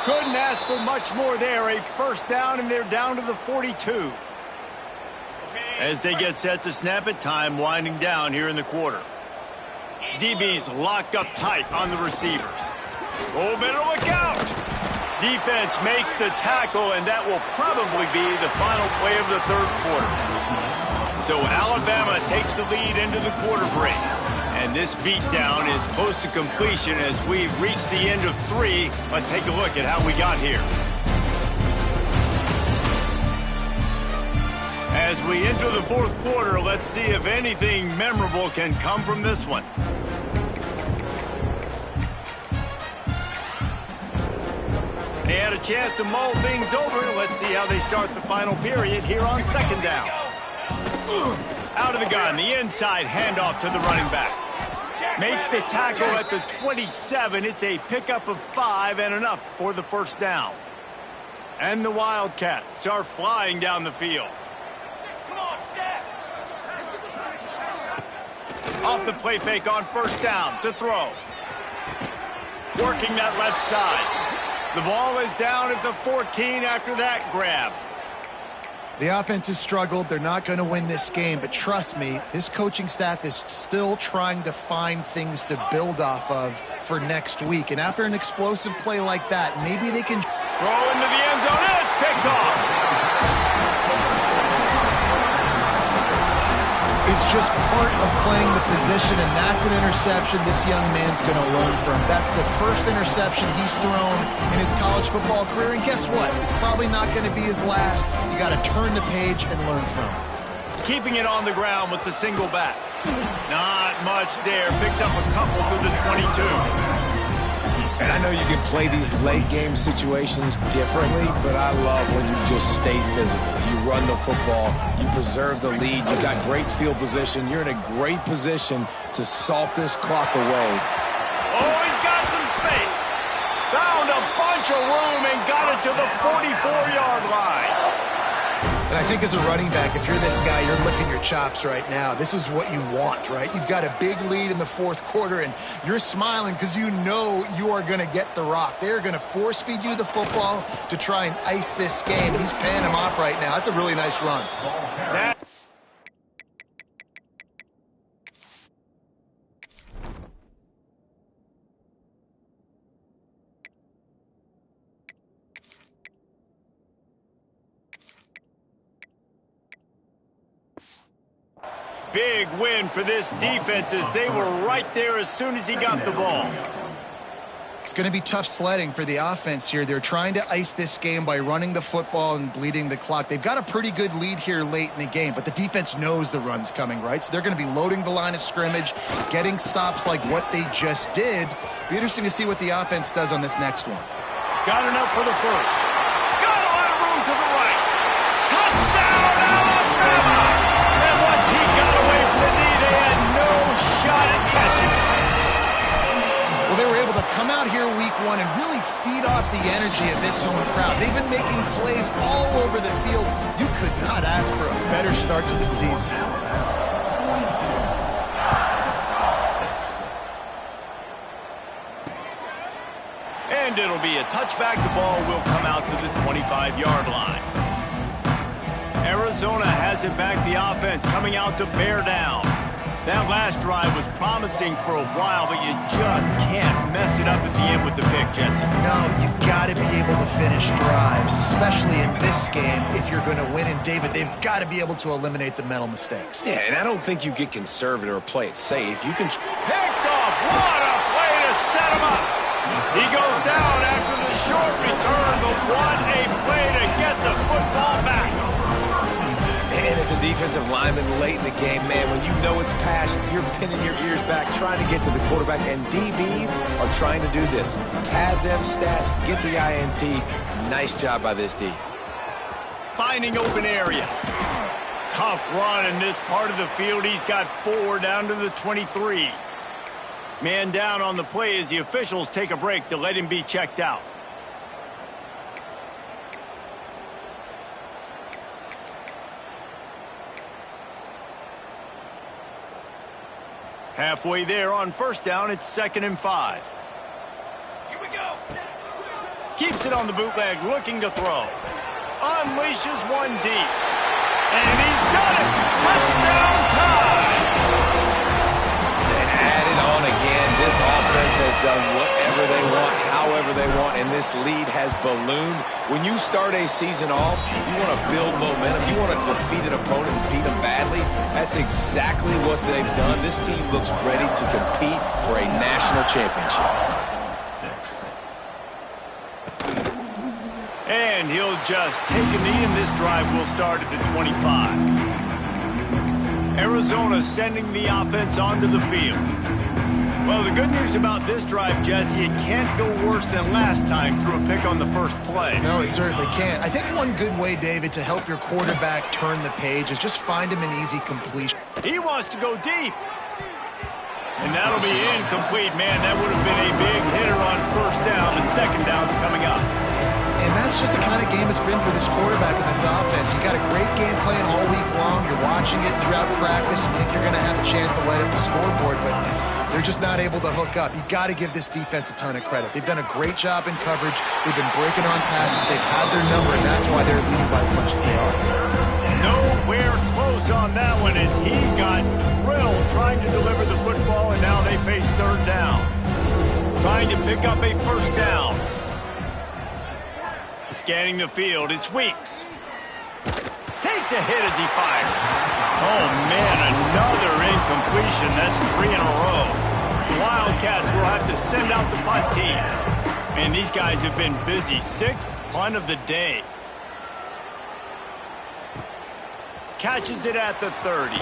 Couldn't ask for much more there. A first down, and they're down to the 42. As they get set to snap it, time winding down here in the quarter. DB's locked up tight on the receivers. Oh, better look out! Defense makes the tackle, and that will probably be the final play of the third quarter. So Alabama takes the lead into the quarter break. And this beatdown is close to completion as we've reached the end of 3. Let's take a look at how we got here. As we enter the 4th quarter, let's see if anything memorable can come from this one. They had a chance to mull things over. Let's see how they start the final period here on 2nd down. Out of the gun, the inside handoff to the running back. Makes the tackle at the 27. It's a pickup of 5 and enough for the 1st down. And the Wildcats are flying down the field. Off the play fake on 1st down to throw. Working that left side. The ball is down at the 14 after that grab. The offense has struggled. They're not going to win this game, but trust me, this coaching staff is still trying to find things to build off of for next week. And after an explosive play like that, maybe they can throw into the end zone, and it's picked off. It's just part of playing the position, and that's an interception this young man's going to learn from. That's the first interception he's thrown in his college football career, and guess what? Probably not going to be his last. You got to turn the page and learn from it. Keeping it on the ground with the single back. Not much there. Picks up a couple to the 22. And I know you can play these late-game situations differently, but I love when you just stay physical. You run the football, you preserve the lead, you got great field position, you're in a great position to salt this clock away. Oh, he's got some space. Found a bunch of room and got it to the 44-yard line. And I think as a running back, if you're this guy, you're licking your chops right now. This is what you want, right? You've got a big lead in the 4th quarter, and you're smiling because you know you are going to get the rock. They're going to force-feed you the football to try and ice this game. He's paying him off right now. That's a really nice run. Big win for this defense as they were right there as soon as he got the ball. It's going to be tough sledding for the offense here. They're trying to ice this game by running the football and bleeding the clock. They've got a pretty good lead here late in the game, but the defense knows the run's coming, right? So they're going to be loading the line of scrimmage, getting stops like what they just did. Be interesting to see what the offense does on this next one. Got enough for the 1st. Got a lot of room to the right. Touchdown, Alabama! And once he got away from the knee, they had no shot at catching it. Well, they were able to come out here week 1 and really feed off the energy of this home crowd. They've been making plays all over the field. You could not ask for a better start to the season. And it'll be a touchback. The ball will come out to the 25-yard line. Arizona has it back, the offense coming out to bear down. That last drive was promising for a while, but you just can't mess it up at the end with the pick, Jesse. No, you got to be able to finish drives, especially in this game. If you're going to win, and David, they've got to be able to eliminate the mental mistakes. Yeah, and I don't think you get conservative or play it safe. You can picked off. What a play to set him up. He goes down after the short return, but what a play to get the football back. And as a defensive lineman late in the game, man, when you know it's pass, you're pinning your ears back, trying to get to the quarterback, and DBs are trying to do this. Pad them stats, get the INT. Nice job by this D. Finding open areas. Tough run in this part of the field. He's got 4 down to the 23. Man down on the play as the officials take a break to let him be checked out. Halfway there on 1st down, it's 2nd and 5. Here we go. Keeps it on the bootleg, looking to throw. Unleashes one deep. And he's got it. Touchdown time. And add it on again. This offense has done whatever they want, however they want, and this lead has ballooned. When you start a season off, you want to build momentum. You want to defeat an opponent and beat them badly. That's exactly what they've done. This team looks ready to compete for a national championship. And he'll just take a knee, and this drive will start at the 25. Arizona sending the offense onto the field. Well, the good news about this drive, Jesse, it can't go worse than last time through a pick on the first play. No, it certainly can't. I think one good way, David, to help your quarterback turn the page is just find him an easy completion. He wants to go deep. And that'll be incomplete, man. That would have been a big hitter on first down, and second down's coming up. And that's just the kind of game it's been for this quarterback in this offense. You got a great game plan all week long. You're watching it throughout practice. You think you're going to have a chance to light up the scoreboard, but they're just not able to hook up. You got to give this defense a ton of credit. They've done a great job in coverage. They've been breaking on passes. They've had their number, and that's why they're leading by as much as they are. Nowhere close on that one as he got drilled trying to deliver the football, and now they face third down. Trying to pick up a first down. Scanning the field, it's Weeks. Takes a hit as he fires. Oh, man, another incompletion. That's 3 in a row. Wildcats will have to send out the punt team. Man, these guys have been busy. 6th punt of the day. Catches it at the 30.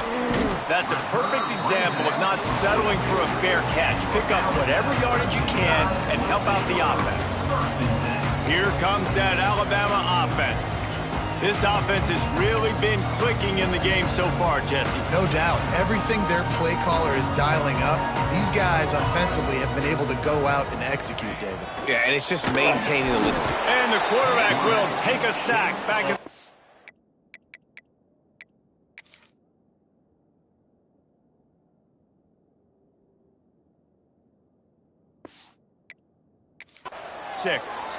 That's a perfect example of not settling for a fair catch. Pick up whatever yardage you can and help out the offense. Here comes that Alabama offense. This offense has really been clicking in the game so far, Jesse. No doubt. Everything their play caller is dialing up, these guys offensively have been able to go out and execute, David. Yeah, and it's just maintaining the lead. And the quarterback will take a sack back at 6.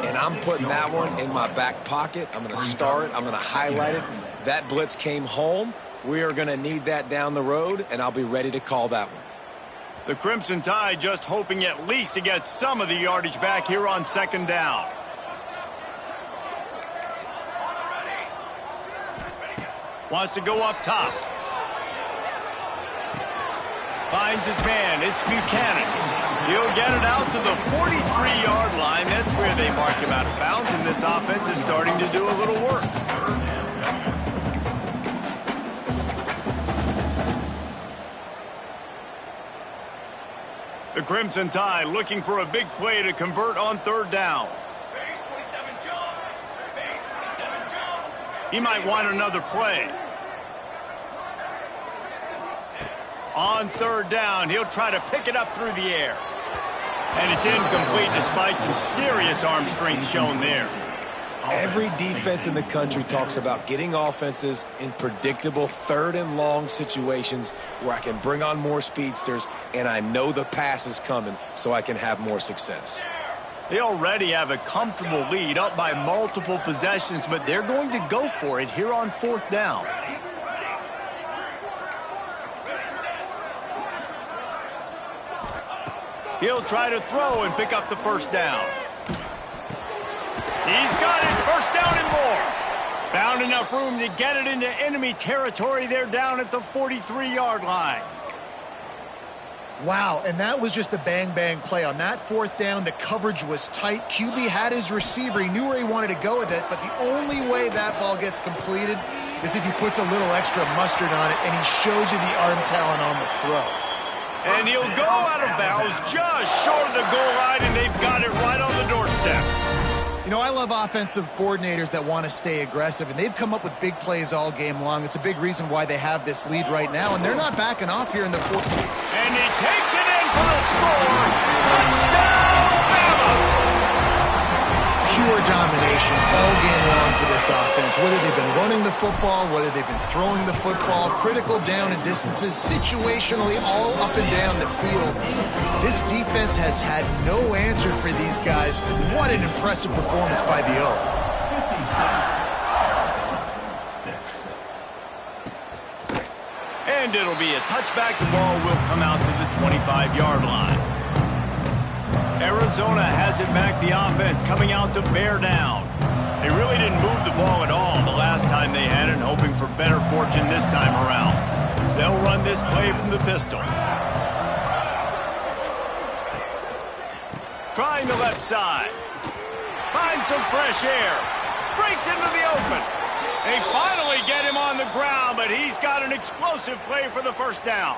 And I'm putting that one in my back pocket. I'm going to star it. I'm going to highlight it. That blitz came home. We are going to need that down the road, and I'll be ready to call that one. The Crimson Tide just hoping at least to get some of the yardage back here on second down. Wants to go up top. Finds his man. It's Buchanan. He'll get it out to the 43-yard line. That's where they mark him out of bounds, and this offense is starting to do a little work. The Crimson Tide looking for a big play to convert on third down. He might want another play. On third down, he'll try to pick it up through the air. And it's incomplete despite some serious arm strength shown there. Every defense in the country talks about getting offenses in predictable third and long situations where I can bring on more speedsters and I know the pass is coming so I can have more success. They already have a comfortable lead up by multiple possessions, but they're going to go for it here on fourth down. He'll try to throw and pick up the first down. He's got it. First down and more. Found enough room to get it into enemy territory. They're down at the 43-yard line. Wow, and that was just a bang-bang play. On that fourth down, the coverage was tight. QB had his receiver. He knew where he wanted to go with it, but the only way that ball gets completed is if he puts a little extra mustard on it, and he shows you the arm talent on the throw. And he'll go out of bounds just short of the goal line, and they've got it right on the doorstep. You know, I love offensive coordinators that want to stay aggressive, and they've come up with big plays all game long. It's a big reason why they have this lead right now, and they're not backing off here in the fourth. And he takes it in for the score. Touchdown, Bama! Pure domination all game long for this offense. Whether they've been running the football, whether they've been throwing the football, critical down and distances, situationally all up and down the field. This defense has had no answer for these guys. What an impressive performance by the O. And it'll be a touchback. The ball will come out to the 25-yard line. Arizona has it back, the offense coming out to bear down. They really didn't move the ball at all the last time they had it, hoping for better fortune this time around. They'll run this play from the pistol. Trying the left side. Finds some fresh air. Breaks into the open. They finally get him on the ground, but he's got an explosive play for the first down.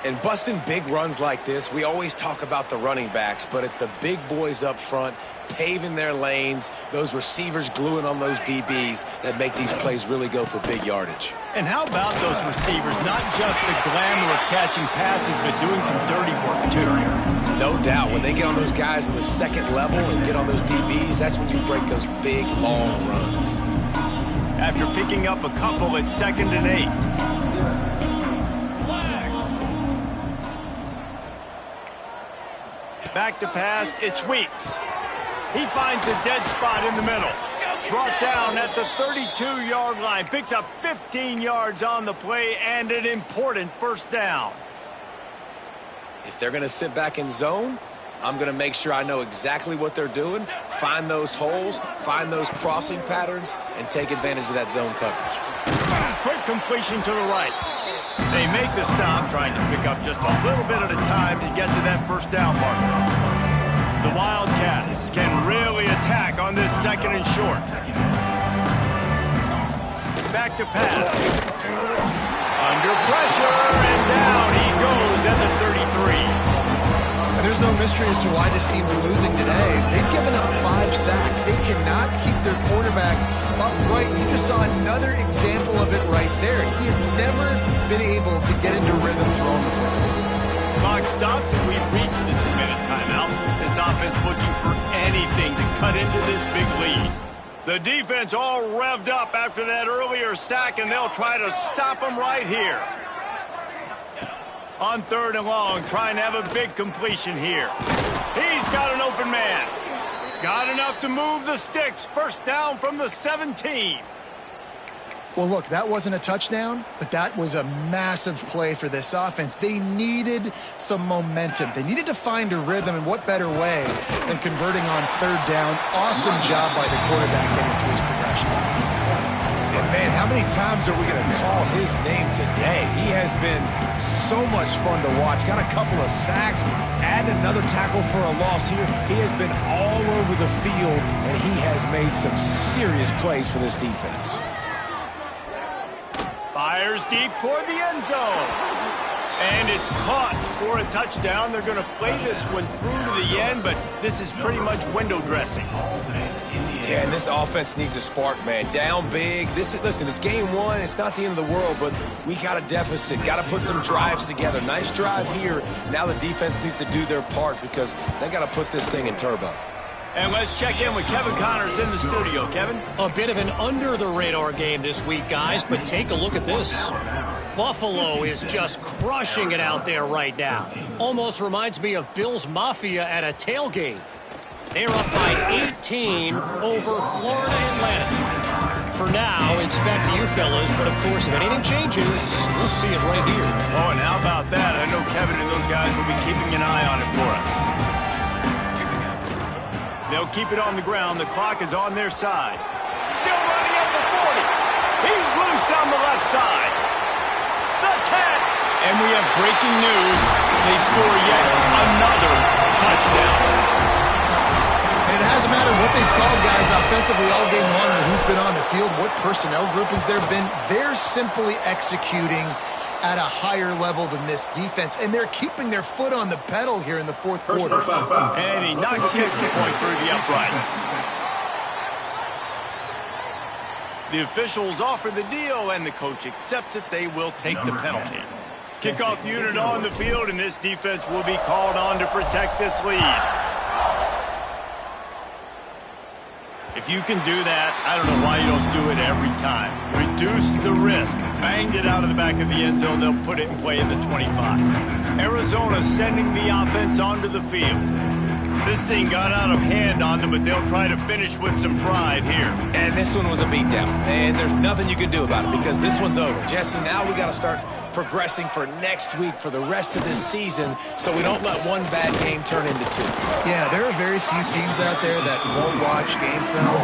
And busting big runs like this, we always talk about the running backs, but it's the big boys up front paving their lanes, those receivers gluing on those DBs that make these plays really go for big yardage. And how about those receivers? Not just the glamour of catching passes, but doing some dirty work too. No doubt. When they get on those guys in the second level and get on those DBs, that's when you break those big, long runs. After picking up a couple at 2nd and 8. Back to pass, it's Weeks. He finds a dead spot in the middle. Brought down at the 32-yard line. Picks up 15 yards on the play and an important first down. If they're going to sit back in zone, I'm going to make sure I know exactly what they're doing, find those holes, find those crossing patterns, and take advantage of that zone coverage. Quick completion to the right. They make the stop, trying to pick up just a little bit at a time to get to that first down marker. The Wildcats can really attack on this 2nd and short. Back to pass. Under pressure, and down he goes at the 33. And there's no mystery as to why this team's losing today. They've given up 5 sacks. They cannot keep their quarterback upright. You just saw another example of it right there. He has never been able to get into rhythm throwing the football. Clock stops and we've reached the 2-minute timeout. This offense looking for anything to cut into this big lead. The defense all revved up after that earlier sack, and they'll try to stop them right here. On 3rd and long, trying to have a big completion here. He's got an open man. Got enough to move the sticks. First down from the 17. Well, look, that wasn't a touchdown, but that was a massive play for this offense. They needed some momentum. They needed to find a rhythm, and what better way than converting on 3rd down. Awesome job by the quarterback getting through his progression. And, man, how many times are we going to call his name today? He has been so much fun to watch. Got a couple of sacks, add another tackle for a loss here. He has been all over the field, and he has made some serious plays for this defense. Fires deep toward the end zone. And it's caught for a touchdown. They're going to play this one through to the end, but this is pretty much window dressing. Yeah, and this offense needs a spark, man. Down big. Listen, it's game 1. It's not the end of the world, but we got a deficit. Got to put some drives together. Nice drive here. Now the defense needs to do their part because they got to put this thing in turbo. And let's check in with Kevin Connors in the studio. Kevin? A bit of an under-the-radar game this week, guys, but take a look at this. Buffalo is just crushing it out there right now. Almost reminds me of Bills Mafia at a tailgate. They're up by 18 over Florida Atlantic. For now, it's back to you fellas, but of course, if anything changes, we'll see it right here. Oh, and how about that? I know Kevin and those guys will be keeping an eye on it for us. They'll keep it on the ground. The clock is on their side. Still running at the 40. He's loose down the left side. The 10. And we have breaking news. They score yet another touchdown. And it hasn't mattered what they've called, guys, offensively all game long, or who's been on the field, what personnel groupings there have been. They're simply executing at a higher level than this defense, and they're keeping their foot on the pedal here in the 4th quarter. And he knocks the extra point through the uprights. The officials offer the deal, and the coach accepts it. They will take the penalty. Kickoff unit on the field, and this defense will be called on to protect this lead. If you can do that, I don't know why you don't do it every time. Reduce the risk. Banged it out of the back of the end zone. They'll put it in play at the 25. Arizona sending the offense onto the field. This thing got out of hand on them, but they'll try to finish with some pride here. And this one was a beatdown. And there's nothing you can do about it because this one's over. Jesse, now we got to start progressing for next week for the rest of this season so we don't let one bad game turn into two. Yeah, there are very few teams out there that won't watch game film,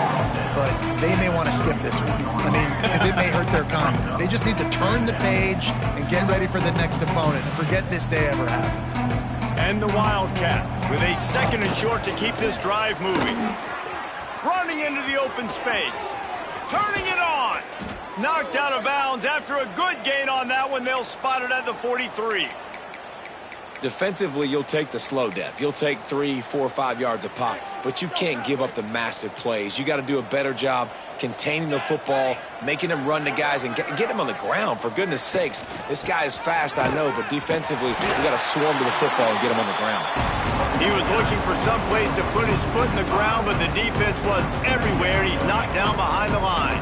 but they may want to skip this one. I mean, because it may hurt their confidence. They just need to turn the page and get ready for the next opponent and forget this day ever happened. And the Wildcats with a 2nd and short to keep this drive moving. Running into the open space. Turning it on. Knocked out of bounds after a good gain on that one. They'll spot it at the 43. Defensively, you'll take the slow death. You'll take 3, 4, 5 yards a pop, but you can't give up the massive plays. You got to do a better job containing the football, making them run to guys, and get them on the ground, for goodness sakes. This guy is fast, I know, but defensively, you got to swarm to the football and get him on the ground. He was looking for some place to put his foot in the ground, but the defense was everywhere. He's knocked down behind the line.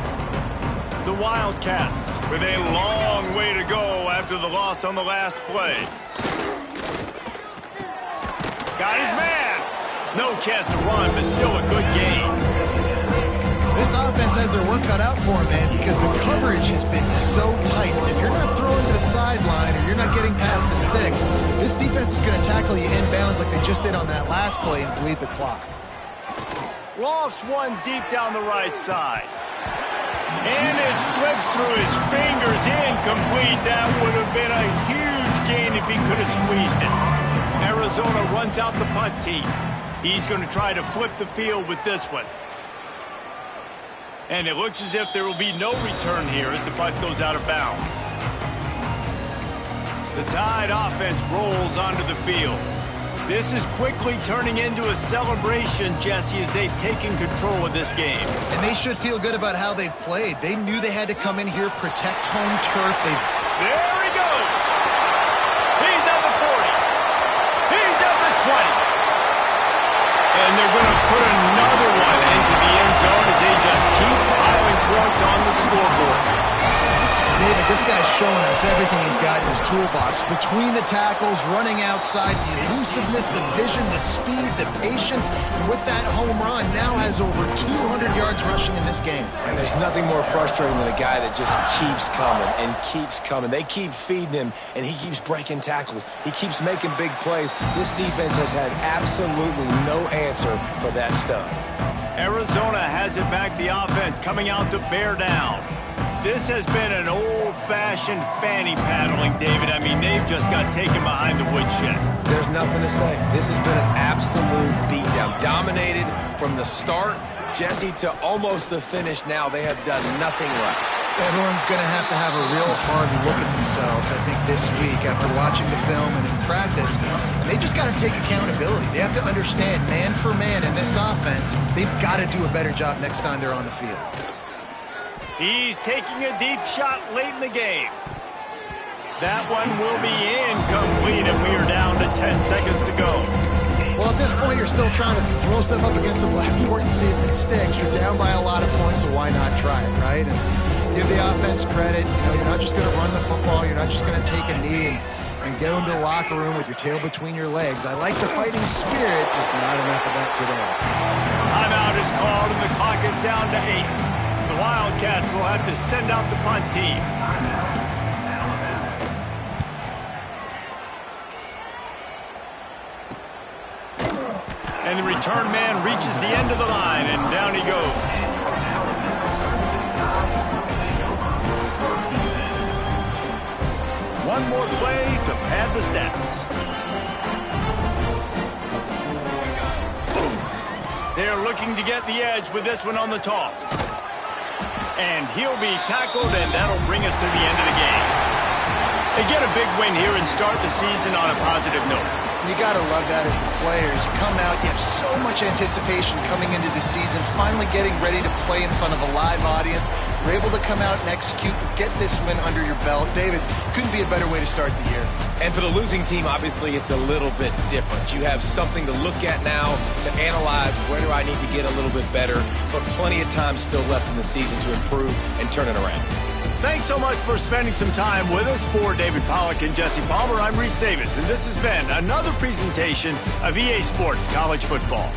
The Wildcats with a long way to go after the loss on the last play. Got his man. No chance to run, but still a good game. This offense has their work cut out for them, man, because the coverage has been so tight. And if you're not throwing to the sideline or you're not getting past the sticks, this defense is going to tackle you inbounds like they just did on that last play and bleed the clock. Lofts one deep down the right side. And it slips through his fingers, incomplete. That would have been a huge gain if he could have squeezed it. Arizona runs out the punt team. He's going to try to flip the field with this one. And it looks as if there will be no return here as the punt goes out of bounds. The Tide offense rolls onto the field. This is quickly turning into a celebration, Jesse, as they've taken control of this game. And they should feel good about how they've played. They knew they had to come in here, protect home turf. There he goes. He's at the 40. He's at the 20. And they're going to put another one into the end zone as they just keep piling points on the scoreboard. David, this guy's showing us everything he's got in his toolbox. Between the tackles, running outside, the elusiveness, the vision, the speed, the patience. And with that home run, now has over 200 yards rushing in this game. And there's nothing more frustrating than a guy that just keeps coming and keeps coming. They keep feeding him, and he keeps breaking tackles. He keeps making big plays. This defense has had absolutely no answer for that stud. Arizona has it back, the offense coming out to bear down. This has been an old-fashioned fanny paddling, David. I mean, they've just got taken behind the woodshed. There's nothing to say. This has been an absolute beatdown. Dominated from the start, Jesse, to almost the finish now. They have done nothing right. Everyone's going to have a real hard look at themselves, I think, this week after watching the film and in practice. And they just got to take accountability. They have to understand, man for man in this offense, they've got to do a better job next time they're on the field. He's taking a deep shot late in the game. That one will be incomplete, and we are down to 10 seconds to go. Well, at this point, you're still trying to throw stuff up against the blackboard and see if it sticks. You're down by a lot of points, so why not try it, right? And give the offense credit. You know, you're not just going to run the football. You're not just going to take a knee and get into the locker room with your tail between your legs. I like the fighting spirit, just not enough of that today. Timeout is called, and the clock is down to 8. The Wildcats will have to send out the punt team. And the return man reaches the end of the line, and down he goes. One more play to pad the stats. They're looking to get the edge with this one on the toss. And he'll be tackled, and that'll bring us to the end of the game. They get a big win here and start the season on a positive note. You got to love that as the players. You come out, you have so much anticipation coming into the season, finally getting ready to play in front of a live audience. You're able to come out and execute, get this win under your belt. David, couldn't be a better way to start the year. And for the losing team, obviously, it's a little bit different. You have something to look at now to analyze where do I need to get a little bit better, but plenty of time still left in the season to improve and turn it around. Thanks so much for spending some time with us. For David Pollack and Jesse Palmer, I'm Reese Davis, and this has been another presentation of EA Sports College Football.